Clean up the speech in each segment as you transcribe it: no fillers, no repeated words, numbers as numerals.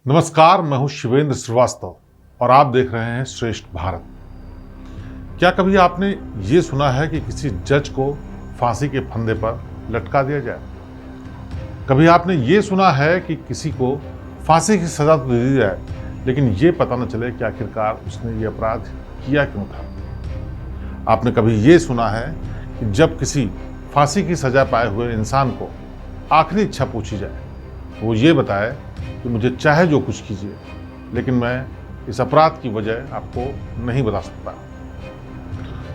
नमस्कार, मैं हूं शिवेंद्र श्रीवास्तव और आप देख रहे हैं श्रेष्ठ भारत। क्या कभी आपने ये सुना है कि किसी जज को फांसी के फंदे पर लटका दिया जाए? कभी आपने ये सुना है कि किसी को फांसी की सजा तो दे दी जाए, लेकिन ये पता न चले कि आखिरकार उसने ये अपराध किया क्यों था? आपने कभी ये सुना है कि जब किसी फांसी की सजा पाए हुए इंसान को आखिरी इच्छा पूछी जाए तो वो ये बताए कि मुझे चाहे जो कुछ कीजिए, लेकिन मैं इस अपराध की वजह आपको नहीं बता सकता।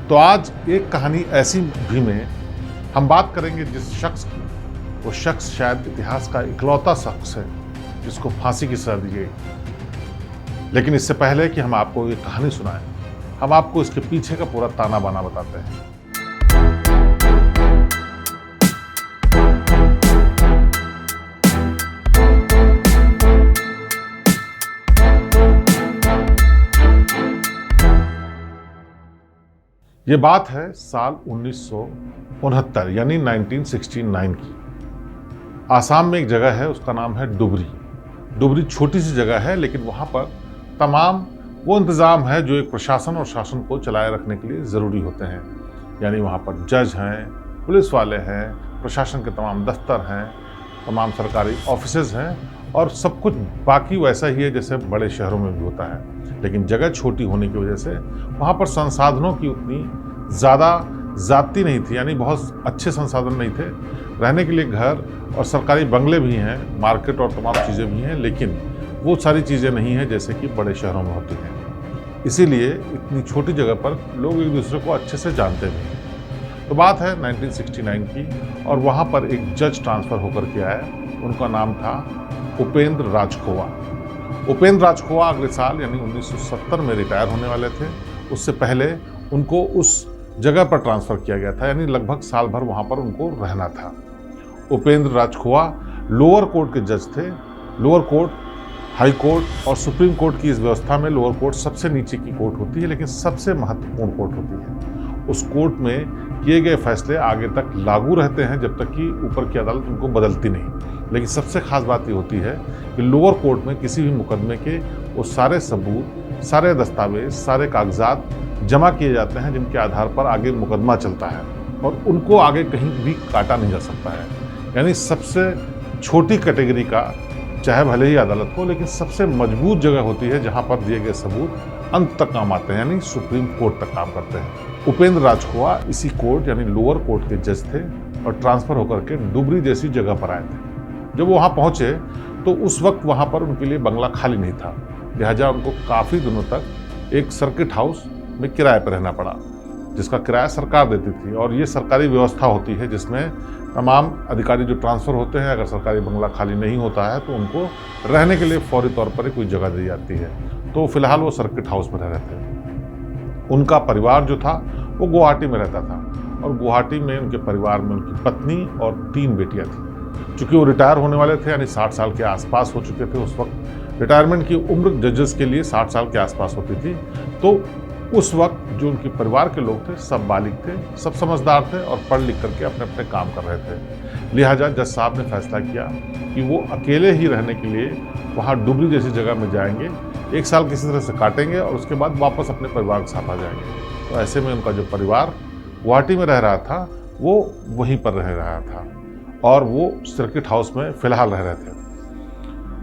तो आज एक कहानी ऐसी भी में हम बात करेंगे जिस शख्स की, वो शख्स शायद इतिहास का इकलौता शख्स है जिसको फांसी की सजा दी गई। लेकिन इससे पहले कि हम आपको ये कहानी सुनाएं, हम आपको इसके पीछे का पूरा ताना बाना बताते हैं। ये बात है साल 1969 यानी 1969 की। आसाम में एक जगह है, उसका नाम है डुबरी। डुबरी छोटी सी जगह है, लेकिन वहाँ पर तमाम वो इंतज़ाम है जो एक प्रशासन और शासन को चलाए रखने के लिए ज़रूरी होते हैं। यानी वहाँ पर जज हैं, पुलिस वाले हैं, प्रशासन के तमाम दफ्तर हैं, तमाम सरकारी ऑफिसेज हैं और सब कुछ बाकी वैसा ही है जैसे बड़े शहरों में भी होता है। लेकिन जगह छोटी होने की वजह से वहाँ पर संसाधनों की उतनी ज़्यादा ज़्यादती नहीं थी, यानी बहुत अच्छे संसाधन नहीं थे। रहने के लिए घर और सरकारी बंगले भी हैं, मार्केट और तमाम चीज़ें भी हैं, लेकिन वो सारी चीज़ें नहीं हैं जैसे कि बड़े शहरों में होती हैं। इसीलिए इतनी छोटी जगह पर लोग एक दूसरे को अच्छे से जानते भी हैं। तो बात है 1969 की और वहाँ पर एक जज ट्रांसफ़र होकर के आए। उनका नाम था उपेंद्र राजखोवा। उपेंद्र राजखोवा अगले साल यानी 1970 में रिटायर होने वाले थे। उससे पहले उनको उस जगह पर ट्रांसफ़र किया गया था, यानी लगभग साल भर वहाँ पर उनको रहना था। उपेंद्र राजखोवा लोअर कोर्ट के जज थे। लोअर कोर्ट, हाई कोर्ट और सुप्रीम कोर्ट की इस व्यवस्था में लोअर कोर्ट सबसे नीचे की कोर्ट होती है, लेकिन सबसे महत्वपूर्ण कोर्ट होती है। उस कोर्ट में किए गए फैसले आगे तक लागू रहते हैं जब तक कि ऊपर की अदालत उनको बदलती नहीं। लेकिन सबसे खास बात ये होती है कि लोअर कोर्ट में किसी भी मुकदमे के वो सारे सबूत, सारे दस्तावेज, सारे कागजात जमा किए जाते हैं जिनके आधार पर आगे मुकदमा चलता है और उनको आगे कहीं भी काटा नहीं जा सकता है। यानी सबसे छोटी कैटेगरी का, चाहे भले ही अदालत हो, लेकिन सबसे मजबूत जगह होती है जहाँ पर दिए गए सबूत अंत तक काम आते हैं, यानी सुप्रीम कोर्ट तक काम करते हैं। उपेंद्र राजखोवा इसी कोर्ट यानी लोअर कोर्ट के जज थे और ट्रांसफ़र होकर के डुबरी जैसी जगह पर आए थे। जब वो वहाँ पहुँचे तो उस वक्त वहाँ पर उनके लिए बंगला खाली नहीं था, लिहाजा उनको काफ़ी दिनों तक एक सर्किट हाउस में किराए पर रहना पड़ा, जिसका किराया सरकार देती थी। और ये सरकारी व्यवस्था होती है जिसमें तमाम अधिकारी जो ट्रांसफ़र होते हैं, अगर सरकारी बंगला खाली नहीं होता है तो उनको रहने के लिए फौरी तौर पर कोई जगह दी जाती है। तो फिलहाल वो सर्किट हाउस में रह रहे थे। उनका परिवार जो था वो गुवाहाटी में रहता था और गुवाहाटी में उनके परिवार में उनकी पत्नी और 3 बेटियां थीं। चूँकि वो रिटायर होने वाले थे, यानी 60 साल के आसपास हो चुके थे। उस वक्त रिटायरमेंट की उम्र जजेस के लिए 60 साल के आसपास होती थी। तो उस वक्त जो उनके परिवार के लोग थे सब बालिग थे, सब समझदार थे और पढ़ लिख करके अपने अपने काम कर रहे थे। लिहाजा जज साहब ने फैसला किया कि वो अकेले ही रहने के लिए वहाँ डुबरी जैसी जगह में जाएंगे, 1 साल किसी तरह से काटेंगे और उसके बाद वापस अपने परिवार के साथ आ जाएंगे। तो ऐसे में उनका जो परिवार गुवाहाटी में रह रहा था वो वहीं पर रह रहा था और वो सर्किट हाउस में फ़िलहाल रह रहे थे।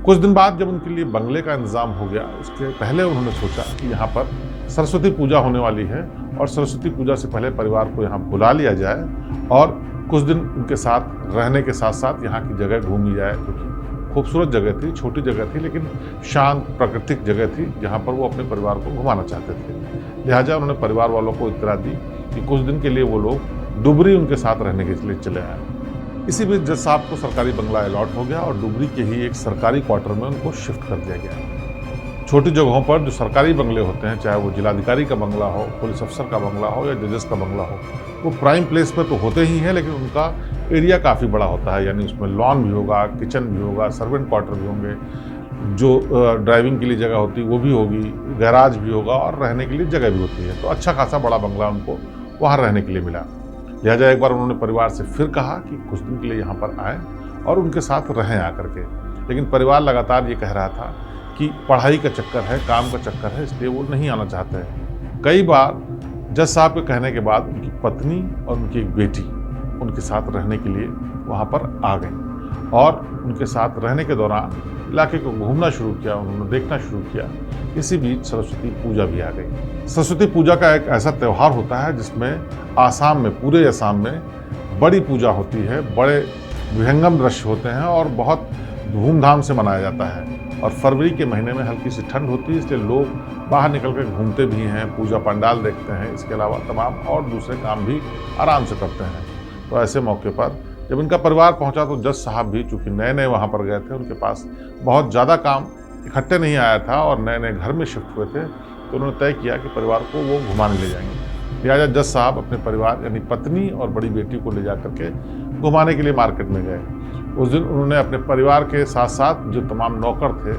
कुछ दिन बाद जब उनके लिए बंगले का इंतज़ाम हो गया, उसके पहले उन्होंने सोचा कि यहाँ पर सरस्वती पूजा होने वाली है और सरस्वती पूजा से पहले परिवार को यहाँ बुला लिया जाए और कुछ दिन उनके साथ रहने के साथ साथ यहाँ की जगह घूमी जाए, क्योंकि खूबसूरत जगह थी, छोटी जगह थी, लेकिन शांत प्राकृतिक जगह थी जहाँ पर वो अपने परिवार को घुमाना चाहते थे। लिहाजा उन्होंने परिवार वालों को इत्तला दी कि कुछ दिन के लिए वो लोग डुबरी उनके साथ रहने के लिए चले आए। इसी बीच जज साहब को सरकारी बंगला अलॉट हो गया और डुबरी के ही एक सरकारी क्वार्टर में उनको शिफ्ट कर दिया गया। छोटी जगहों पर जो सरकारी बंगले होते हैं, चाहे वो जिलाधिकारी का बंगला हो, पुलिस अफसर का बंगला हो या जजेस का बंगला हो, वो प्राइम प्लेस पर तो होते ही हैं, लेकिन उनका एरिया काफ़ी बड़ा होता है। यानी उसमें लॉन भी होगा, किचन भी होगा, सर्वेंट क्वार्टर भी होंगे, जो ड्राइविंग के लिए जगह होती है वो भी होगी, गैराज भी होगा और रहने के लिए जगह भी होती है। तो अच्छा खासा बड़ा बंगला उनको वहाँ रहने के लिए मिला। लिहाजा एक बार उन्होंने परिवार से फिर कहा कि कुछ दिन के लिए यहाँ पर आएँ और उनके साथ रहें आकर के। लेकिन परिवार लगातार ये कह रहा था कि पढ़ाई का चक्कर है, काम का चक्कर है, इसलिए वो नहीं आना चाहते हैं। कई बार जज साहब के कहने के बाद उनकी पत्नी और उनकी एक बेटी उनके साथ रहने के लिए वहाँ पर आ गई और उनके साथ रहने के दौरान इलाके को घूमना शुरू किया, उन्होंने देखना शुरू किया। इसी बीच सरस्वती पूजा भी आ गई। सरस्वती पूजा का एक ऐसा त्यौहार होता है जिसमें आसाम में, पूरे आसाम में बड़ी पूजा होती है, बड़े विहंगम दृश्य होते हैं और बहुत धूमधाम से मनाया जाता है। और फरवरी के महीने में हल्की सी ठंड होती है, इसलिए लोग बाहर निकल कर घूमते भी हैं, पूजा पंडाल देखते हैं, इसके अलावा तमाम और दूसरे काम भी आराम से करते हैं। तो ऐसे मौके पर जब इनका परिवार पहुंचा तो जज साहब भी चूँकि नए नए वहाँ पर गए थे, उनके पास बहुत ज़्यादा काम इकट्ठे नहीं आया था और नए नए घर में शिफ्ट हुए थे, तो उन्होंने तय किया कि परिवार को वो घुमाने ले जाएंगे। लिहाजा जज साहब अपने परिवार यानी पत्नी और बड़ी बेटी को ले जा करके घुमाने के लिए मार्केट में गए। उस दिन उन्होंने अपने परिवार के साथ साथ जो तमाम नौकर थे,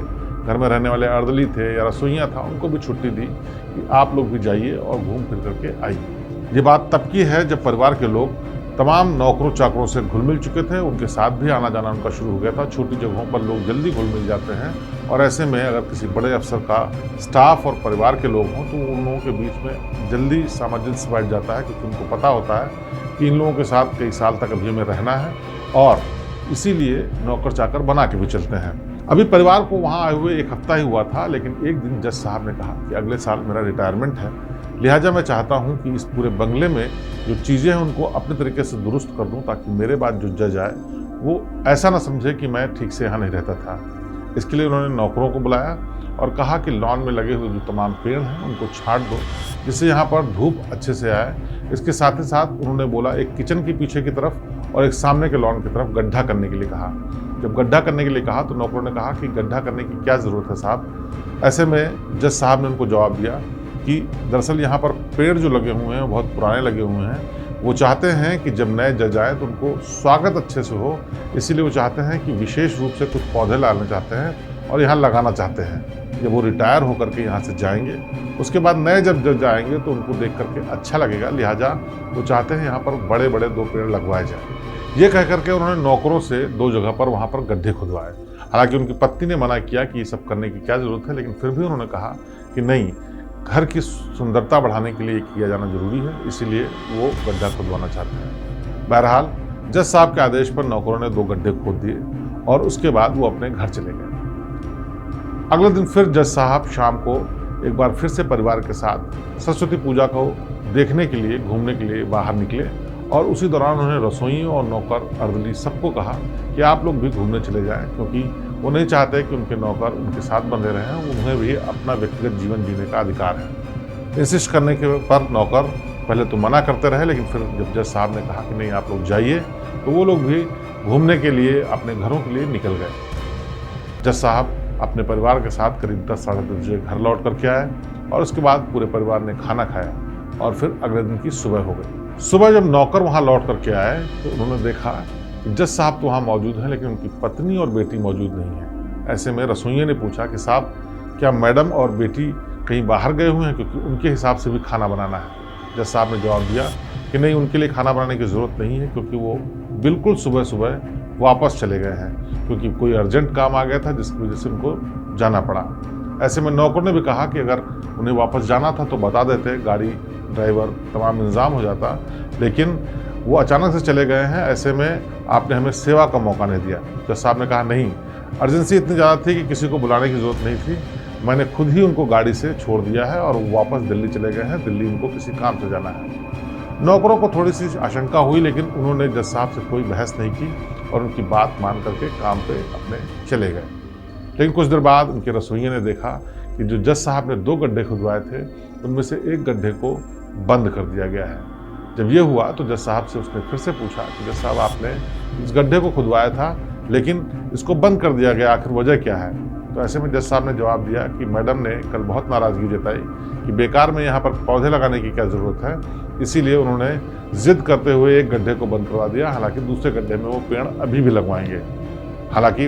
घर में रहने वाले अर्दली थे या रसोइयाँ था, उनको भी छुट्टी दी कि आप लोग भी जाइए और घूम फिर करके आइए। ये बात तब की है जब परिवार के लोग तमाम नौकरों चाकरों से घुल मिल चुके थे, उनके साथ भी आना जाना उनका शुरू हो गया था। छोटी जगहों पर लोग जल्दी घुल मिल जाते हैं और ऐसे में अगर किसी बड़े अफसर का स्टाफ और परिवार के लोग हों तो उन लोगों के बीच में जल्दी सामंजस्य बैठ जाता है, क्योंकि उनको पता होता है कि इन लोगों के साथ कई साल तक अभी हमें रहना है और इसीलिए नौकर चाकर बना के भी चलते हैं। अभी परिवार को वहाँ आए हुए एक हफ्ता ही हुआ था, लेकिन एक दिन जज साहब ने कहा कि अगले साल मेरा रिटायरमेंट है, लिहाजा मैं चाहता हूँ कि इस पूरे बंगले में जो चीज़ें हैं उनको अपने तरीके से दुरुस्त कर दूँ, ताकि मेरे बाद जो जज आए वो ऐसा ना समझे कि मैं ठीक से यहाँ नहीं रहता था। इसके लिए उन्होंने नौकरों को बुलाया और कहा कि लॉन में लगे हुए जो तमाम पेड़ हैं उनको छांट दो, जिससे यहाँ पर धूप अच्छे से आए। इसके साथ ही साथ उन्होंने बोला एक किचन के पीछे की तरफ और एक सामने के लॉन की तरफ गड्ढा करने के लिए कहा। जब गड्ढा करने के लिए कहा तो नौकरों ने कहा कि गड्ढा करने की क्या ज़रूरत है साहब। ऐसे में जज साहब ने उनको जवाब दिया कि दरअसल यहाँ पर पेड़ जो लगे हुए हैं बहुत पुराने लगे हुए हैं, वो चाहते हैं कि जब नए जज आए तो उनको स्वागत अच्छे से हो, इसीलिए वो चाहते हैं कि विशेष रूप से कुछ पौधे लाना चाहते हैं और यहाँ लगाना चाहते हैं। जब वो रिटायर होकर के यहाँ से जाएंगे उसके बाद नए जब जज आएंगे तो उनको देख करके अच्छा लगेगा, लिहाजा वो चाहते हैं यहाँ पर बड़े बड़े 2 पेड़ लगवाए जाए। ये कह करके उन्होंने नौकरों से 2 जगह पर वहाँ पर गड्ढे खुदवाए। हालांकि उनकी पत्नी ने मना किया कि ये सब करने की क्या ज़रूरत है, लेकिन फिर भी उन्होंने कहा कि नहीं, घर की सुंदरता बढ़ाने के लिए किया जाना जरूरी है, इसीलिए वो गड्ढा खुदवाना चाहते हैं। बहरहाल जज साहब के आदेश पर नौकरों ने 2 गड्ढे खोद दिए और उसके बाद वो अपने घर चले गए। अगले दिन फिर जज साहब शाम को एक बार फिर से परिवार के साथ सरस्वती पूजा को देखने के लिए, घूमने के लिए बाहर निकले और उसी दौरान उन्होंने रसोइयों और नौकर अर्दली सबको कहा कि आप लोग भी घूमने चले जाएं, क्योंकि वो नहीं चाहते कि उनके नौकर उनके साथ बंधे रहें, उन्हें भी अपना व्यक्तिगत जीवन जीने का अधिकार है। इंसिस्ट करने के पर नौकर पहले तो मना करते रहे, लेकिन फिर जब जज साहब ने कहा कि नहीं आप लोग जाइए, तो वो लोग भी घूमने के लिए अपने घरों के लिए निकल गए। जज साहब अपने परिवार के साथ करीब 10 साढ़े 10 बजे घर लौट करके आए और उसके बाद पूरे परिवार ने खाना खाया और फिर अगले दिन की सुबह हो गई। सुबह जब नौकर वहाँ लौट करके आए तो उन्होंने देखा कि जज साहब तो वहाँ मौजूद हैं, लेकिन उनकी पत्नी और बेटी मौजूद नहीं है। ऐसे में रसोइये ने पूछा कि साहब क्या मैडम और बेटी कहीं बाहर गए हुए हैं, क्योंकि उनके हिसाब से भी खाना बनाना है। जज साहब ने जवाब दिया कि नहीं, उनके लिए खाना बनाने की ज़रूरत नहीं है, क्योंकि वो बिल्कुल सुबह सुबह वापस चले गए हैं, क्योंकि कोई अर्जेंट काम आ गया था जिसकी वजह से उनको जाना पड़ा। ऐसे में नौकर ने भी कहा कि अगर उन्हें वापस जाना था तो बता देते, गाड़ी ड्राइवर तमाम इंतज़ाम हो जाता, लेकिन वो अचानक से चले गए हैं, ऐसे में आपने हमें सेवा का मौका नहीं दिया। जज साहब ने कहा नहीं, अर्जेंसी इतनी ज़्यादा थी कि किसी को बुलाने की ज़रूरत नहीं थी, मैंने खुद ही उनको गाड़ी से छोड़ दिया है और वो वापस दिल्ली चले गए हैं, दिल्ली उनको किसी काम से जाना है। नौकरों को थोड़ी सी आशंका हुई, लेकिन उन्होंने जज साहब से कोई बहस नहीं की और उनकी बात मान करके काम पे अपने चले गए। लेकिन कुछ देर बाद उनके रसोइये ने देखा कि जो जज साहब ने 2 गड्ढे खुदवाए थे उनमें से एक गड्ढे को बंद कर दिया गया है। जब ये हुआ तो जज साहब से उसने फिर से पूछा कि जज साहब आपने इस गड्ढे को खुदवाया था लेकिन इसको बंद कर दिया गया, आखिर वजह क्या है? तो ऐसे में जज साहब ने जवाब दिया कि मैडम ने कल बहुत नाराज़गी जताई कि बेकार में यहाँ पर पौधे लगाने की क्या ज़रूरत है, इसीलिए उन्होंने जिद करते हुए एक गड्ढे को बंद करवा दिया। हालांकि दूसरे गड्ढे में वो पेड़ अभी भी लगवाएंगे। हालांकि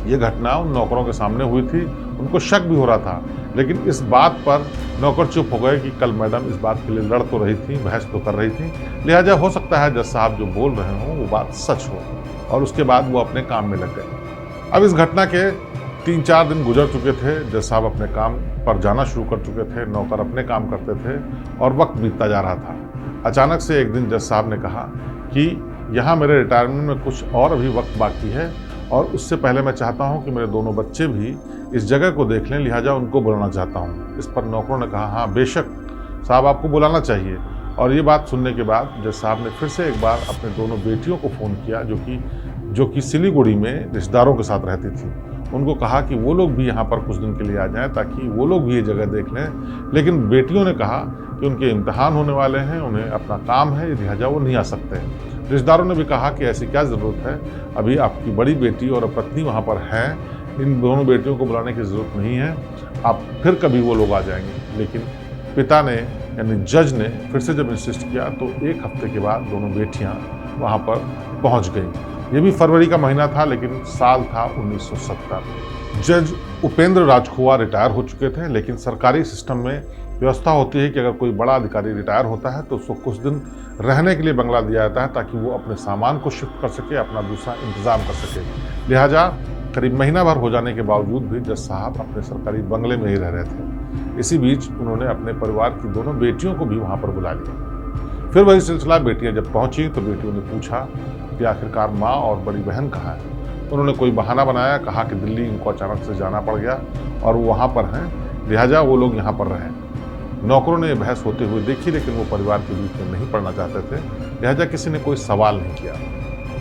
ये घटना उन नौकरों के सामने हुई थी, उनको शक भी हो रहा था, लेकिन इस बात पर नौकर चुप हो गए कि कल मैडम इस बात के लिए लड़ तो रही थी, बहस तो कर रही थी, लिहाजा हो सकता है जज साहब जो बोल रहे हों वो बात सच हो, और उसके बाद वो अपने काम में लग गए। अब इस घटना के 3-4 दिन गुजर चुके थे। जज साहब अपने काम पर जाना शुरू कर चुके थे, नौकर अपने काम करते थे और वक्त बीतता जा रहा था। अचानक से एक दिन जज साहब ने कहा कि यहाँ मेरे रिटायरमेंट में कुछ और अभी वक्त बाकी है और उससे पहले मैं चाहता हूँ कि मेरे दोनों बच्चे भी इस जगह को देख लें, लिहाजा उनको बुलाना चाहता हूँ। इस पर नौकरों ने कहा, हाँ बेशक साहब, आपको बुलाना चाहिए। और ये बात सुनने के बाद जज साहब ने फिर से एक बार अपने दोनों बेटियों को फ़ोन किया जो कि सिलीगुड़ी में रिश्तेदारों के साथ रहती थी। उनको कहा कि वो लोग भी यहाँ पर कुछ दिन के लिए आ जाएं ताकि वो लोग भी ये जगह देख लें। लेकिन बेटियों ने कहा कि उनके इम्तिहान होने वाले हैं, उन्हें अपना काम है, लिहाजा वो नहीं आ सकते। रिश्तेदारों ने भी कहा कि ऐसी क्या ज़रूरत है, अभी आपकी बड़ी बेटी और पत्नी वहाँ पर हैं, इन दोनों बेटियों को बुलाने की ज़रूरत नहीं है, आप फिर कभी वो लोग आ जाएंगे। लेकिन पिता ने यानी जज ने फिर से जब इंसिस्ट किया तो 1 हफ्ते के बाद दोनों बेटियाँ वहाँ पर पहुँच गईं। ये भी फरवरी का महीना था, लेकिन साल था 1970। जज उपेंद्र राजखुआ रिटायर हो चुके थे, लेकिन सरकारी सिस्टम में व्यवस्था होती है कि अगर कोई बड़ा अधिकारी रिटायर होता है तो उसको कुछ दिन रहने के लिए बंगला दिया जाता है ताकि वो अपने सामान को शिफ्ट कर सके, अपना दूसरा इंतज़ाम कर सके। लिहाजा करीब महीना भर हो जाने के बावजूद भी जज साहब अपने सरकारी बंगले में ही रह रहे थे। इसी बीच उन्होंने अपने परिवार की दोनों बेटियों को भी वहाँ पर बुला लिया। फिर वही सिलसिला, बेटियाँ जब पहुँची तो बेटियों ने पूछा कि आखिरकार माँ और बड़ी बहन कहाँ है। उन्होंने कोई बहाना बनाया, कहा कि दिल्ली इनको अचानक से जाना पड़ गया और वो वहाँ पर हैं, लिहाजा वो लोग यहाँ पर रहें। नौकरों ने बहस होते हुए देखी, लेकिन वो परिवार के बीच में नहीं पड़ना चाहते थे, लिहाजा किसी ने कोई सवाल नहीं किया।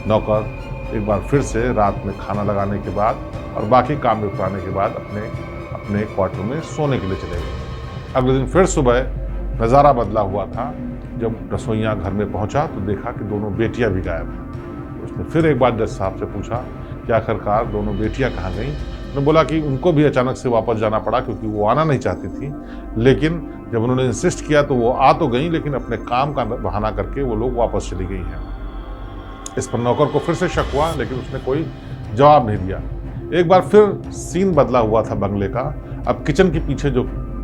नौकर एक बार फिर से रात में खाना लगाने के बाद और बाकी काम निपटाने के बाद अपने क्वार्टर में सोने के लिए चले गए। अगले दिन फिर सुबह नज़ारा बदला हुआ था। जब रसोइया घर में पहुंचा तो देखा कि दोनों बेटियां भी गायब हैं। उसने फिर एक बार जज साहब से पूछा कि आखिरकार दोनों बेटियां कहाँ गईं। उन्होंने बोला कि उनको भी अचानक से वापस जाना पड़ा क्योंकि वो आना नहीं चाहती थी, लेकिन जब उन्होंने इंसिस्ट किया तो वो आ तो गई, लेकिन अपने काम का बहाना करके वो लोग वापस चली गई हैं। इस पर नौकर को फिर से शक हुआ, लेकिन उसने कोई जवाब नहीं दिया। एक बार फिर सीन बदला हुआ था बंगले का। अब किचन के पीछे जो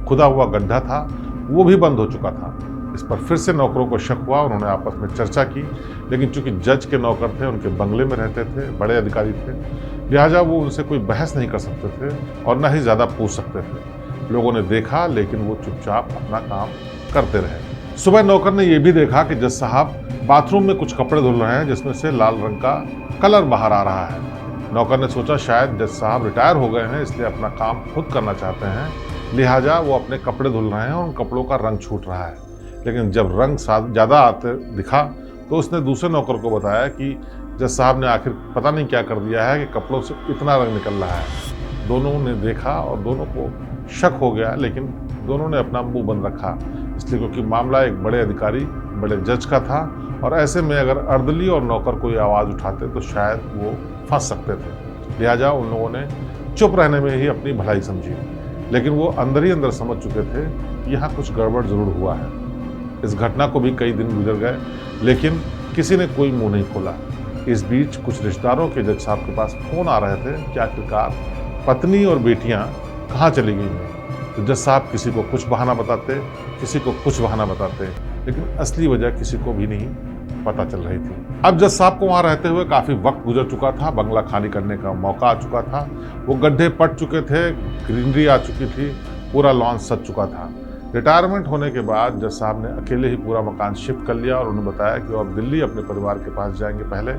खुदा हुआ गड्ढा था वो भी बंद हो चुका था। इस पर फिर से नौकरों को शक हुआ। उन्होंने आपस में चर्चा की, लेकिन चूंकि जज के नौकर थे, उनके बंगले में रहते थे, बड़े अधिकारी थे, लिहाजा वो उनसे कोई बहस नहीं कर सकते थे और न ही ज़्यादा पूछ सकते थे। लोगों ने देखा, लेकिन वो चुपचाप अपना काम करते रहे। सुबह नौकर ने यह भी देखा कि जज साहब बाथरूम में कुछ कपड़े धुल रहे हैं जिसमें से लाल रंग का कलर बाहर आ रहा है। नौकर ने सोचा शायद जज साहब रिटायर हो गए हैं, इसलिए अपना काम खुद करना चाहते हैं, लिहाजा वो अपने कपड़े धुल रहे हैं और उन कपड़ों का रंग छूट रहा है। लेकिन जब रंग ज़्यादा आते दिखा तो उसने दूसरे नौकर को बताया कि जज साहब ने आखिर पता नहीं क्या कर दिया है कि कपड़ों से इतना रंग निकल रहा है। दोनों ने देखा और दोनों को शक हो गया, लेकिन दोनों ने अपना मुंह बंद रखा, इसलिए क्योंकि मामला एक बड़े अधिकारी, बड़े जज का था और ऐसे में अगर अर्दली और नौकर कोई आवाज़ उठाते तो शायद वो फंस सकते थे। लिहाजा उन लोगों ने चुप रहने में ही अपनी भलाई समझी, लेकिन वो अंदर ही अंदर समझ चुके थे कि यहाँ कुछ गड़बड़ ज़रूर हुआ है। इस घटना को भी कई दिन गुजर गए, लेकिन किसी ने कोई मुंह नहीं खोला। इस बीच कुछ रिश्तेदारों के जज साहब के पास फ़ोन आ रहे थे कि आखिरकार पत्नी और बेटियां कहाँ चली गई हैं। तो जज साहब किसी को कुछ बहाना बताते, किसी को कुछ बहाना बताते, लेकिन असली वजह किसी को भी नहीं पता चल रही थी। अब जज साहब को वहाँ रहते हुए काफ़ी वक्त गुजर चुका था, बंगला खाली करने का मौका आ चुका था, वो गड्ढे पट चुके थे, ग्रीनरी आ चुकी थी, पूरा लॉन सज चुका था। रिटायरमेंट होने के बाद जज साहब ने अकेले ही पूरा मकान शिफ्ट कर लिया और उन्होंने बताया कि वो अब दिल्ली अपने परिवार के पास जाएंगे पहले,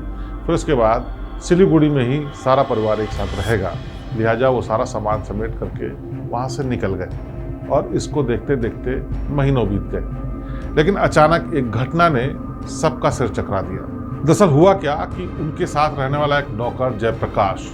फिर उसके बाद सिलीगुड़ी में ही सारा परिवार एक साथ रहेगा। लिहाजा वो सारा सामान समेट करके वहाँ से निकल गए और इसको देखते देखते महीनों बीत गए। लेकिन अचानक एक घटना ने सबका सिर चकरा दिया। दरअसल हुआ क्या कि उनके साथ रहने वाला एक नौकर जयप्रकाश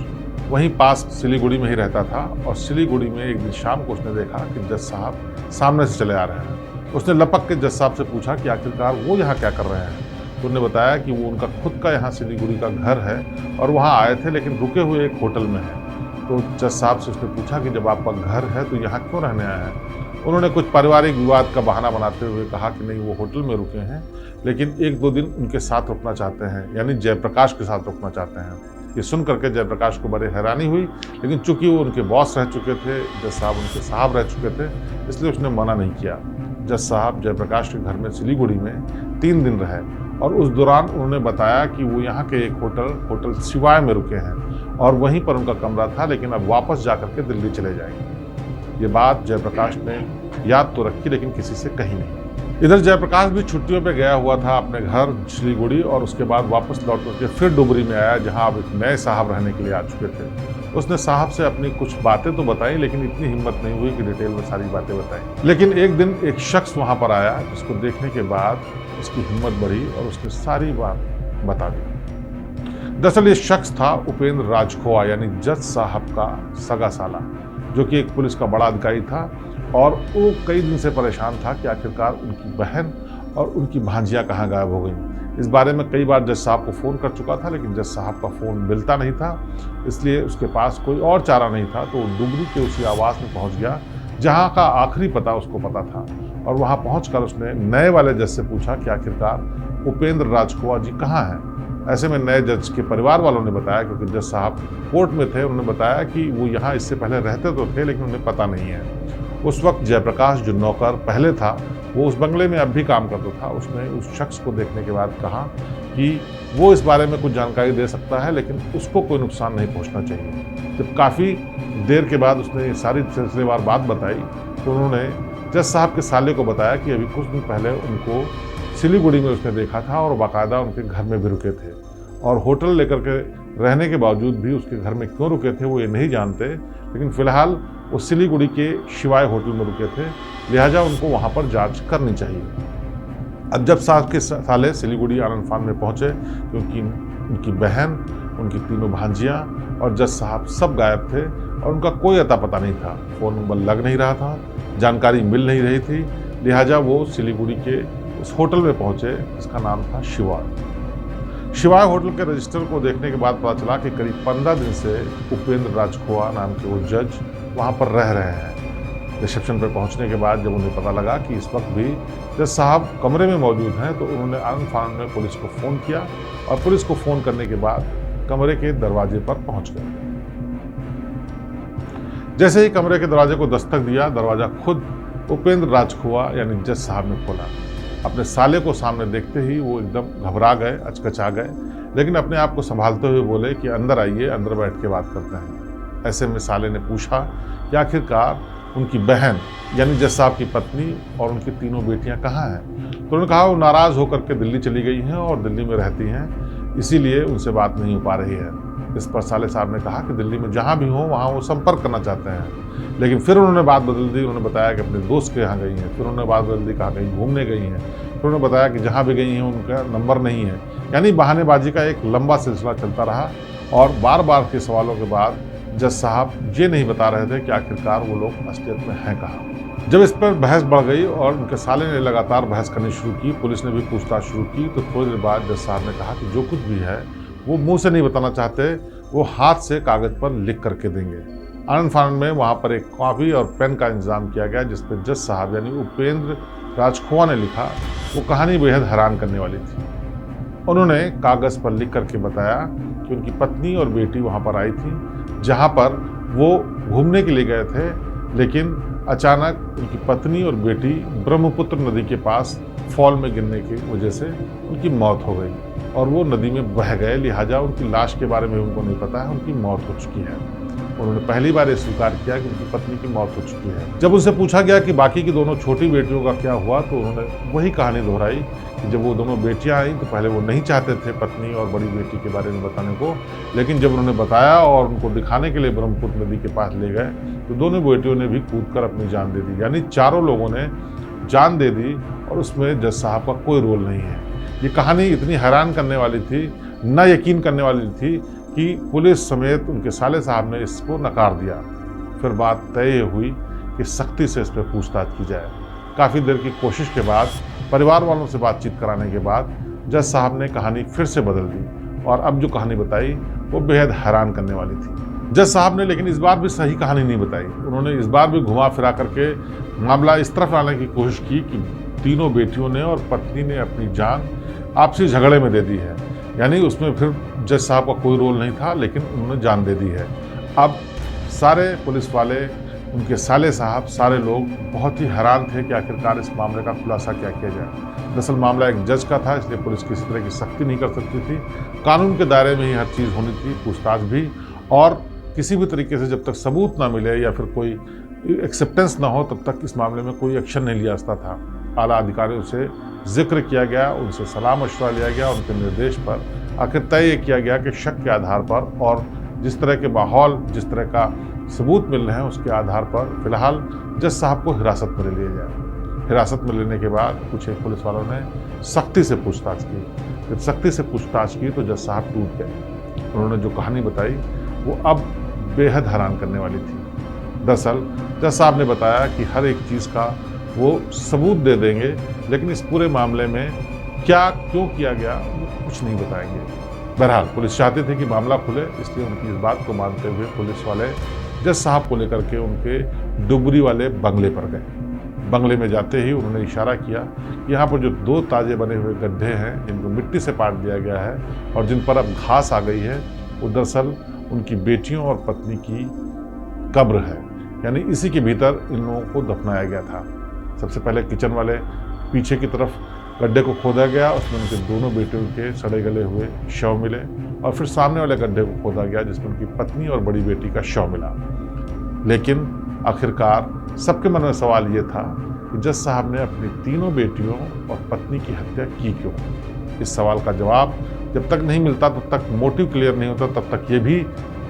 वहीं पास सिलीगुड़ी में ही रहता था और सिलीगुड़ी में एक दिन शाम को उसने देखा कि जज साहब सामने से चले आ रहे हैं। उसने लपक के जज साहब से पूछा कि आखिरकार वो यहाँ क्या कर रहे हैं। तो उन्होंने बताया कि वो उनका खुद का यहाँ सिलीगुड़ी का घर है और वहाँ आए थे, लेकिन रुके हुए एक होटल में है। तो जज साहब से उसने पूछा कि जब आपका घर है तो यहाँ क्यों रहने आए हैं। उन्होंने कुछ पारिवारिक विवाद का बहाना बनाते हुए कहा कि नहीं, वो होटल में रुके हैं, लेकिन 1-2 दिन उनके साथ रुकना चाहते हैं, यानी जयप्रकाश के साथ रुकना चाहते हैं। ये सुन करके जयप्रकाश को बड़ी हैरानी हुई, लेकिन चूंकि वो उनके बॉस रह चुके थे, जज साहब उनके साहब रह चुके थे, इसलिए उसने मना नहीं किया। जज साहब जयप्रकाश के घर में सिलीगुड़ी में 3 दिन रहे और उस दौरान उन्होंने बताया कि वो यहाँ के एक होटल शिवाय में रुके हैं और वहीं पर उनका कमरा था, लेकिन अब वापस जाकर के दिल्ली चले जाएंगे। ये बात जयप्रकाश ने याद तो रखी, लेकिन किसी से कही नहीं। इधर जयप्रकाश भी छुट्टियों पे गया हुआ था अपने घर सिलीगुड़ी, और उसके बाद वापस लौट करके फिर डुबरी में आया, जहां अब एक नए साहब रहने के लिए आ चुके थे। उसने साहब से अपनी कुछ बातें तो बताई, लेकिन इतनी हिम्मत नहीं हुई कि डिटेल में सारी बातें बताई। लेकिन एक दिन एक शख्स वहां पर आया, जिसको देखने के बाद उसकी हिम्मत बढ़ी और उसने सारी बात बता दी। दरअसल ये शख्स था उपेंद्र राजखोवा, यानी जज साहब का सगा साला, जो कि एक पुलिस का बड़ा अधिकारी था। और वो कई दिन से परेशान था कि आखिरकार उनकी बहन और उनकी भांजियाँ कहाँ गायब हो गई। इस बारे में कई बार जज साहब को फ़ोन कर चुका था, लेकिन जज साहब का फ़ोन मिलता नहीं था, इसलिए उसके पास कोई और चारा नहीं था। तो डुबरी के उसी आवास में पहुंच गया जहां का आखिरी पता उसको पता था, और वहां पहुंचकर उसने नए वाले जज से पूछा कि आखिरकार उपेंद्र राजखोवा जी कहाँ हैं। ऐसे में नए जज के परिवार वालों ने बताया, क्योंकि जज साहब कोर्ट में थे, उन्होंने बताया कि वो यहाँ इससे पहले रहते तो थे, लेकिन उन्हें पता नहीं है। उस वक्त जयप्रकाश, जो नौकर पहले था, वो उस बंगले में अब भी काम करता था। उसने उस शख्स को देखने के बाद कहा कि वो इस बारे में कुछ जानकारी दे सकता है, लेकिन उसको कोई नुकसान नहीं पहुंचना चाहिए। जब काफ़ी देर के बाद उसने ये सारी सिलसिलेवार बात बताई, तो उन्होंने जज साहब के साले को बताया कि अभी कुछ दिन पहले उनको सिलीगुड़ी में उसने देखा था, और बाकायदा उनके घर में भी रुके थे, और होटल लेकर के रहने के बावजूद भी उसके घर में क्यों रुके थे वो ये नहीं जानते। लेकिन फिलहाल वो सिलीगुड़ी के शिवाय होटल में रुके थे, लिहाजा उनको वहाँ पर जांच करनी चाहिए। अब जब साहब के साले सिलीगुड़ी आनंद फान में पहुँचे, क्योंकि उनकी बहन, उनकी तीनों भांजियाँ और जज साहब सब गायब थे, और उनका कोई अता पता नहीं था। फ़ोन नंबर लग नहीं रहा था, जानकारी मिल नहीं रही थी। लिहाजा वो सिलीगुड़ी के उस होटल में पहुँचे जिसका नाम था शिवाय होटल के रजिस्टर को देखने के बाद पता चला कि करीब 15 दिन से उपेंद्र राजखोवा नाम के वो जज वहाँ पर रह रहे हैं। रिसेप्शन पर पहुँचने के बाद जब उन्हें पता लगा कि इस वक्त भी जज साहब कमरे में मौजूद हैं, तो उन्होंने आनंद फानन में पुलिस को फ़ोन किया, और पुलिस को फ़ोन करने के बाद कमरे के दरवाजे पर पहुँच गए। जैसे ही कमरे के दरवाजे को दस्तक दिया, दरवाज़ा खुद उपेंद्र राजखोवा यानी जज साहब ने खोला। अपने साले को सामने देखते ही वो एकदम घबरा गए, अचकचा गए, लेकिन अपने आप को संभालते हुए बोले कि अंदर आइए, अंदर बैठ के बात करते हैं। ऐसे में साले ने पूछा कि आखिरकार उनकी बहन यानी जज साहब की पत्नी और उनकी तीनों बेटियां कहाँ हैं। तो उन्होंने कहा वो नाराज़ होकर के दिल्ली चली गई हैं और दिल्ली में रहती हैं, इसीलिए उनसे बात नहीं हो पा रही है। इस पर साले साहब ने कहा कि दिल्ली में जहाँ भी हो वहाँ वो संपर्क करना चाहते हैं। लेकिन फिर उन्होंने बात बदल दी, उन्होंने बताया कि अपने दोस्त के यहाँ गई हैं। फिर उन्होंने बात बदल दी, कहा कहीं घूमने गई हैं। फिर उन्होंने बताया कि जहाँ भी गई हैं उनका नंबर नहीं है। यानी बहानेबाजी का एक लंबा सिलसिला चलता रहा, और बार बार के सवालों के बाद जज साहब ये नहीं बता रहे थे कि आखिरकार वो लोग असलियत में हैं कहाँ। जब इस पर बहस बढ़ गई और उनके साले ने लगातार बहस करनी शुरू की, पुलिस ने भी पूछताछ शुरू की, तो थोड़ी देर बाद जज साहब ने कहा कि जो कुछ भी है वो मुंह से नहीं बताना चाहते, वो हाथ से कागज़ पर लिख करके देंगे। आनंद फानन में वहाँ पर एक कॉपी और पेन का इंतजाम किया गया, जिस पर जज साहब यानी उपेंद्र राजखोवा ने लिखा। वो कहानी बेहद हैरान करने वाली थी। उन्होंने कागज़ पर लिख करके बताया कि उनकी पत्नी और बेटी वहाँ पर आई थी, जहाँ पर वो घूमने के लिए गए थे, लेकिन अचानक उनकी पत्नी और बेटी ब्रह्मपुत्र नदी के पास फॉल में गिरने की वजह से उनकी मौत हो गई, और वो नदी में बह गए। लिहाजा उनकी लाश के बारे में उनको नहीं पता है, उनकी मौत हो चुकी है। उन्होंने पहली बार ये स्वीकार किया कि उनकी पत्नी की मौत हो चुकी है। जब उनसे पूछा गया कि बाकी की दोनों छोटी बेटियों का क्या हुआ, तो उन्होंने वही कहानी दोहराई कि जब वो दोनों बेटियां आईं तो पहले वो नहीं चाहते थे पत्नी और बड़ी बेटी के बारे में बताने को, लेकिन जब उन्होंने बताया और उनको दिखाने के लिए ब्रह्मपुत्र नदी के पास ले गए, तो दोनों बेटियों ने भी कूदकर अपनी जान दे दी। यानी चारों लोगों ने जान दे दी, और उसमें जज साहब का कोई रोल नहीं है। ये कहानी इतनी हैरान करने वाली थी, ना यकीन करने वाली थी, कि पुलिस समेत उनके साले साहब ने इसको नकार दिया। फिर बात तय हुई कि सख्ती से इस पर पूछताछ की जाए। काफ़ी देर की कोशिश के बाद, परिवार वालों से बातचीत कराने के बाद, जज साहब ने कहानी फिर से बदल दी, और अब जो कहानी बताई वो बेहद हैरान करने वाली थी। जज साहब ने लेकिन इस बार भी सही कहानी नहीं बताई। उन्होंने इस बार भी घुमा फिरा करके मामला इस तरफ लाने की कोशिश की कि तीनों बेटियों ने और पत्नी ने अपनी जान आपसी झगड़े में दे दी है। यानी उसमें फिर जज साहब का कोई रोल नहीं था, लेकिन उन्होंने जान दे दी है। अब सारे पुलिस वाले, उनके साले साहब, सारे लोग बहुत ही हैरान थे कि आखिरकार इस मामले का खुलासा क्या किया जाए। दरअसल मामला एक जज का था, इसलिए पुलिस किसी तरह की सख्ती नहीं कर सकती थी। कानून के दायरे में ही हर चीज़ होनी थी, पूछताछ भी, और किसी भी तरीके से जब तक सबूत ना मिले या फिर कोई एक्सेप्टेंस ना हो तब तक इस मामले में कोई एक्शन नहीं लिया जाता था। आला अधिकारियों से जिक्र किया गया, उनसे सलाह मशवरा लिया गया, उनके निर्देश पर आखिर तय ये किया गया कि शक के आधार पर और जिस तरह के माहौल, जिस तरह का सबूत मिल रहे हैं उसके आधार पर फिलहाल जज साहब को हिरासत में ले लिया जाए। हिरासत में लेने के बाद कुछ एक पुलिस वालों ने सख्ती से पूछताछ की। जब सख्ती से पूछताछ की तो जज साहब टूट गए। उन्होंने जो कहानी बताई वो अब बेहद हैरान करने वाली थी। दरअसल जज साहब ने बताया कि हर एक चीज़ का वो सबूत दे देंगे, लेकिन इस पूरे मामले में क्या क्यों किया गया वो कुछ नहीं बताएंगे। बहरहाल पुलिस चाहती थी कि मामला खुले, इसलिए उनकी इस बात को मानते हुए पुलिस वाले जज साहब को लेकर के उनके डुबरी वाले बंगले पर गए। बंगले में जाते ही उन्होंने इशारा किया कि यहाँ पर जो 2 ताजे बने हुए गड्ढे हैं जिनको मिट्टी से पाट दिया गया है और जिन पर अब घास आ गई है, वो दरअसल उनकी बेटियों और पत्नी की कब्र है, यानी इसी के भीतर इन लोगों को दफनाया गया था। सबसे पहले किचन वाले पीछे की तरफ गड्ढे को खोदा गया, उसमें उनके दोनों बेटियों के सड़े गले हुए शव मिले और फिर सामने वाले गड्ढे को खोदा गया जिसमें उनकी पत्नी और बड़ी बेटी का शव मिला। लेकिन आखिरकार सबके मन में सवाल ये था कि जज साहब ने अपनी तीनों बेटियों और पत्नी की हत्या की क्यों। इस सवाल का जवाब जब तक नहीं मिलता, तब तक मोटिव क्लियर नहीं होता, तब तक ये भी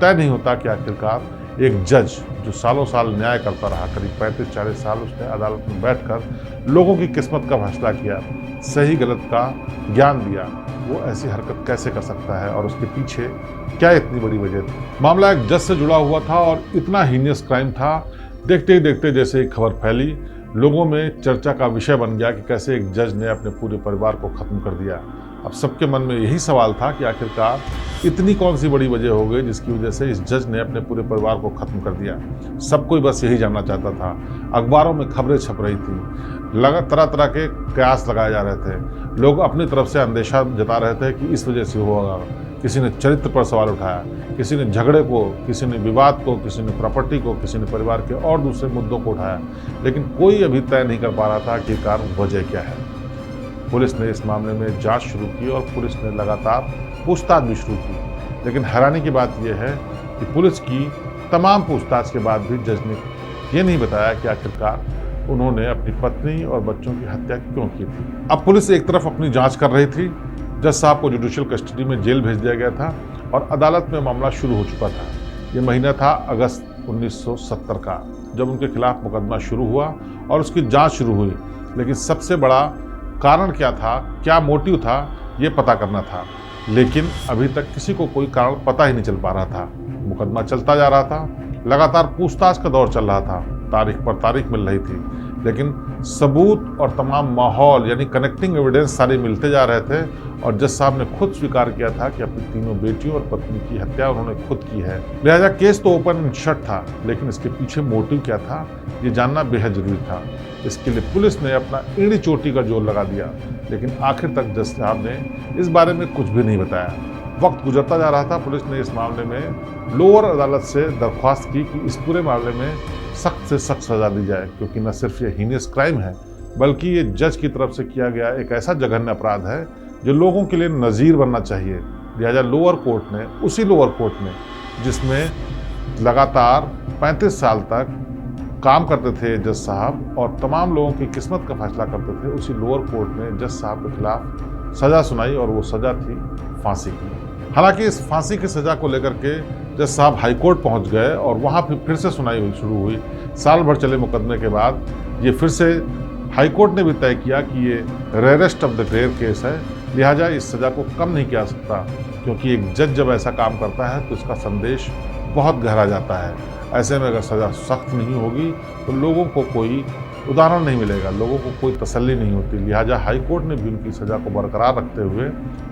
तय नहीं होता कि आखिरकार एक जज जो सालों साल न्याय करता रहा, करीब 35-40 साल उसने अदालत में बैठकर लोगों की किस्मत का फैसला किया, सही गलत का ज्ञान दिया, वो ऐसी हरकत कैसे कर सकता है और उसके पीछे क्या इतनी बड़ी वजह थी। मामला एक जज से जुड़ा हुआ था और इतना हीनियस क्राइम था, देखते ही देखते जैसे एक खबर फैली, लोगों में चर्चा का विषय बन गया कि कैसे एक जज ने अपने पूरे परिवार को खत्म कर दिया। अब सबके मन में यही सवाल था कि आखिरकार इतनी कौन सी बड़ी वजह हो गई जिसकी वजह से इस जज ने अपने पूरे परिवार को खत्म कर दिया। सब कोई बस यही जानना चाहता था। अखबारों में खबरें छप रही थी, तरह तरह के कयास लगाए जा रहे थे, लोग अपनी तरफ से अंदेशा जता रहे थे कि इस वजह से होगा। किसी ने चरित्र पर सवाल उठाया, किसी ने झगड़े को, किसी ने विवाद को, किसी ने प्रॉपर्टी को, किसी ने परिवार के और दूसरे मुद्दों को उठाया, लेकिन कोई अभी तय नहीं कर पा रहा था कि कारण वजह क्या है। पुलिस ने इस मामले में जांच शुरू की और पुलिस ने लगातार पूछताछ भी शुरू की, लेकिन हैरानी की बात यह है कि पुलिस की तमाम पूछताछ के बाद भी जज ने ये नहीं बताया कि आखिरकार उन्होंने अपनी पत्नी और बच्चों की हत्या क्यों की थी। अब पुलिस एक तरफ अपनी जांच कर रही थी, जज साहब को जुडिशियल कस्टडी में जेल भेज दिया गया था और अदालत में मामला शुरू हो चुका था। ये महीना था अगस्त 1970 का, जब उनके खिलाफ मुकदमा शुरू हुआ और उसकी जांच शुरू हुई। लेकिन सबसे बड़ा कारण क्या था, क्या मोटिव था, ये पता करना था, लेकिन अभी तक किसी को कोई कारण पता ही नहीं चल पा रहा था। मुकदमा चलता जा रहा था, लगातार पूछताछ का दौर चल रहा था, तारीख पर तारीख मिल रही थी, लेकिन सबूत और तमाम माहौल यानी कनेक्टिंग एविडेंस सारे मिलते जा रहे थे और जज साहब ने खुद स्वीकार किया था कि अपनी तीनों बेटियों और पत्नी की हत्या उन्होंने खुद की है। लिहाजा केस तो ओपन एंड शट था, लेकिन इसके पीछे मोटिव क्या था ये जानना बेहद जरूरी था। इसके लिए पुलिस ने अपना एड़ी चोटी का जोर लगा दिया, लेकिन आखिर तक जज साहब ने इस बारे में कुछ भी नहीं बताया। वक्त गुजरता जा रहा था, पुलिस ने इस मामले में लोअर अदालत से दरख्वास्त की कि इस पूरे मामले में सख्त से सख्त सजा दी जाए, क्योंकि न सिर्फ ये हीनियस क्राइम है बल्कि ये जज की तरफ से किया गया एक ऐसा जघन्य अपराध है जो लोगों के लिए नज़ीर बनना चाहिए। लिहाजा लोअर कोर्ट ने, उसी लोअर कोर्ट ने जिसमें लगातार 35 साल तक काम करते थे जज साहब और तमाम लोगों की किस्मत का फैसला करते थे, उसी लोअर कोर्ट ने जज साहब के खिलाफ सज़ा सुनाई और वो सज़ा थी फांसी की। हालांकि इस फांसी की सज़ा को लेकर के जज साहब हाई कोर्ट पहुंच गए और वहां फिर से सुनाई शुरू हुई। साल भर चले मुकदमे के बाद ये फिर से हाई कोर्ट ने भी तय किया कि ये rarest of the rare case है, लिहाजा इस सज़ा को कम नहीं किया सकता, क्योंकि एक जज जब ऐसा काम करता है तो इसका संदेश बहुत गहरा जाता है। ऐसे में अगर सज़ा सख्त नहीं होगी तो लोगों को कोई उदाहरण नहीं मिलेगा, लोगों को कोई तसल्ली नहीं होती। लिहाजा हाई कोर्ट ने भी उनकी सज़ा को बरकरार रखते हुए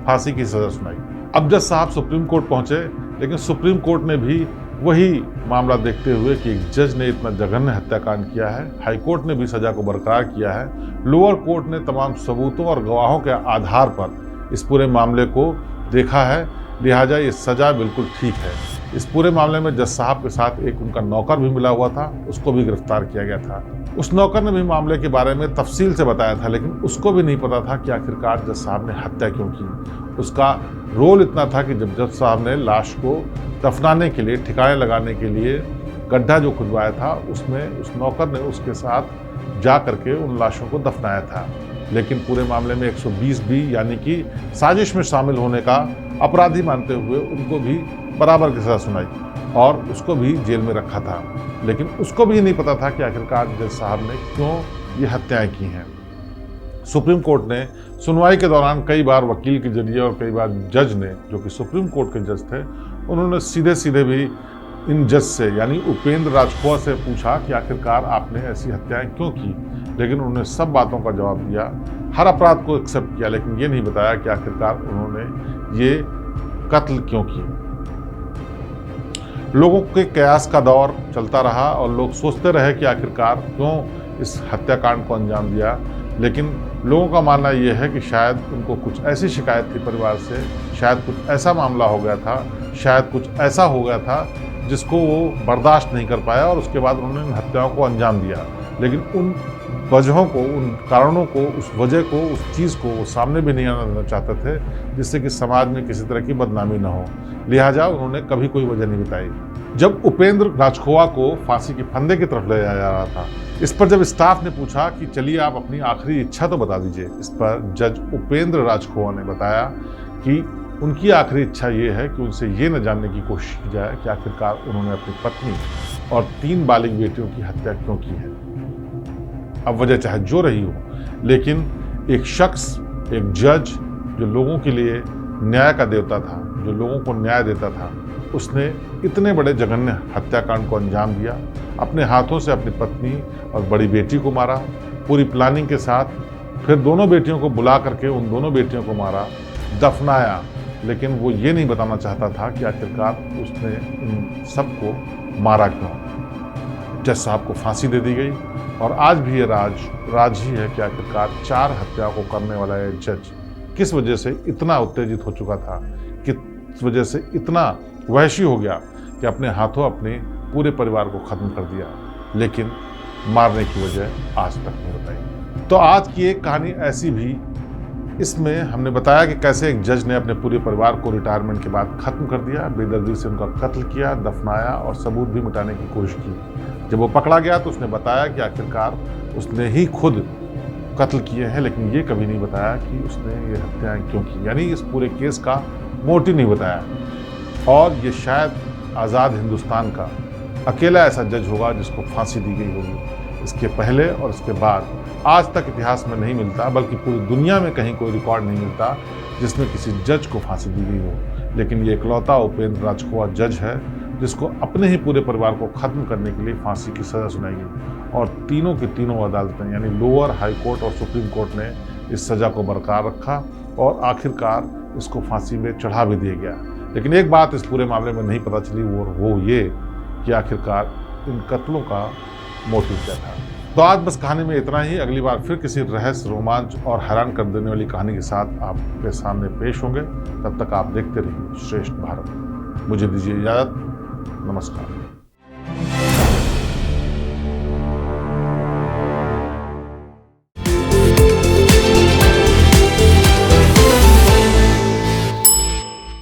फांसी की सज़ा सुनाई। अब जज साहब सुप्रीम कोर्ट पहुंचे, लेकिन सुप्रीम कोर्ट ने भी वही मामला देखते हुए कि एक जज ने इतना जघन्य हत्याकांड किया है, हाई कोर्ट ने भी सज़ा को बरकरार किया है। लोअर कोर्ट ने तमाम सबूतों और गवाहों के आधार पर इस पूरे मामले को देखा है, लिहाजा ये सज़ा बिल्कुल ठीक है। इस पूरे मामले में जज साहब के साथ एक उनका नौकर भी मिला हुआ था, उसको भी गिरफ्तार किया गया था। उस नौकर ने भी मामले के बारे में तफसील से बताया था, लेकिन उसको भी नहीं पता था कि आखिरकार जज साहब ने हत्या क्यों की। उसका रोल इतना था कि जब जज साहब ने लाश को दफनाने के लिए, ठिकाने लगाने के लिए गड्ढा जो खुदवाया था, उसमें उस नौकर ने उसके साथ जा करके उन लाशों को दफनाया था। लेकिन पूरे मामले में 120 बी यानी कि साजिश में शामिल होने का अपराधी मानते हुए उनको भी बराबर की सजा सुनाई और उसको भी जेल में रखा था। लेकिन उसको भी नहीं पता था कि आखिरकार जज साहब ने क्यों ये हत्याएं की हैं। सुप्रीम कोर्ट ने सुनवाई के दौरान कई बार वकील के जरिए और कई बार जज ने, जो कि सुप्रीम कोर्ट के जज थे, उन्होंने सीधे सीधे भी इन जज से यानी उपेंद्र राजखोवा से पूछा कि आखिरकार आपने ऐसी हत्याएं क्यों की। लेकिन उन्होंने सब बातों का जवाब दिया, हर अपराध को एक्सेप्ट किया, लेकिन ये नहीं बताया कि आखिरकार उन्होंने ये कत्ल क्यों किए। लोगों के कयास का दौर चलता रहा और लोग सोचते रहे कि आखिरकार क्यों इस हत्याकांड को अंजाम दिया। लेकिन लोगों का मानना यह है कि शायद उनको कुछ ऐसी शिकायत थी परिवार से, शायद कुछ ऐसा मामला हो गया था, शायद कुछ ऐसा हो गया था जिसको वो बर्दाश्त नहीं कर पाया और उसके बाद उन्होंने इन हत्याओं को अंजाम दिया। लेकिन उन वजहों को, उन कारणों को, उस वजह को, उस चीज़ को वो सामने भी नहीं आना चाहते थे, जिससे कि समाज में किसी तरह की बदनामी न हो। लिहाजा उन्होंने कभी कोई वजह नहीं बताई। जब उपेंद्र राजखोवा को फांसी के फंदे की तरफ ले जाया जा रहा था, इस पर जब स्टाफ ने पूछा कि चलिए आप अपनी आखिरी इच्छा तो बता दीजिए, इस पर जज उपेंद्र राजखोवा ने बताया कि उनकी आखिरी इच्छा ये है कि उनसे ये न जानने की कोशिश की जाए कि आखिरकार उन्होंने अपनी पत्नी और 3 बालिग बेटियों की हत्या क्यों की है। अब वजह चाहे जो रही हो, लेकिन एक शख्स, एक जज जो लोगों के लिए न्याय का देवता था, जो लोगों को न्याय देता था, उसने इतने बड़े जघन्य हत्याकांड को अंजाम दिया। अपने हाथों से अपनी पत्नी और बड़ी बेटी को मारा, पूरी प्लानिंग के साथ। फिर दोनों बेटियों को बुला करके उन दोनों बेटियों को मारा, दफनाया। लेकिन वो ये नहीं बताना चाहता था कि आखिरकार उसने इन सबको मारा क्यों। जज साहब को फांसी दे दी गई और आज भी ये राज ही है कि आखिरकार 4 हत्याओं को करने वाला ये जज किस वजह से इतना उत्तेजित हो चुका था, किस वजह से इतना वहशी हो गया कि अपने हाथों अपने पूरे परिवार को खत्म कर दिया, लेकिन मारने की वजह आज तक नहीं बताई। तो आज की एक कहानी ऐसी भी, इसमें हमने बताया कि कैसे एक जज ने अपने पूरे परिवार को रिटायरमेंट के बाद खत्म कर दिया, बेदर्दी से उनका कत्ल किया, दफनाया और सबूत भी मिटाने की कोशिश की। जब वो पकड़ा गया तो उसने बताया कि आखिरकार उसने ही खुद कत्ल किए हैं, लेकिन ये कभी नहीं बताया कि उसने ये हत्याएं क्यों की, यानी इस पूरे केस का मोटिव नहीं बताया। और ये शायद आज़ाद हिंदुस्तान का अकेला ऐसा जज होगा जिसको फांसी दी गई होगी। इसके पहले और इसके बाद आज तक इतिहास में नहीं मिलता, बल्कि पूरी दुनिया में कहीं कोई रिकॉर्ड नहीं मिलता जिसमें किसी जज को फांसी दी गई हो। लेकिन ये इकलौता उपेंद्र राजखोवा जज है जिसको अपने ही पूरे परिवार को ख़त्म करने के लिए फांसी की सज़ा सुनाई गई और तीनों की तीनों अदालतें यानी लोअर, हाई कोर्ट और सुप्रीम कोर्ट ने इस सज़ा को बरकरार रखा और आखिरकार इसको फांसी में चढ़ा भी दिया गया। लेकिन एक बात इस पूरे मामले में नहीं पता चली, वो ये कि आखिरकार इन कत्लों का मोटिव क्या था। तो आज बस कहानी में इतना ही। अगली बार फिर किसी रहस्य, रोमांच और हैरान कर देने वाली कहानी के साथ आपके सामने पेश होंगे। तब तक आप देखते रहिए श्रेष्ठ भारत। मुझे दीजिए इजाज़त। नमस्कार।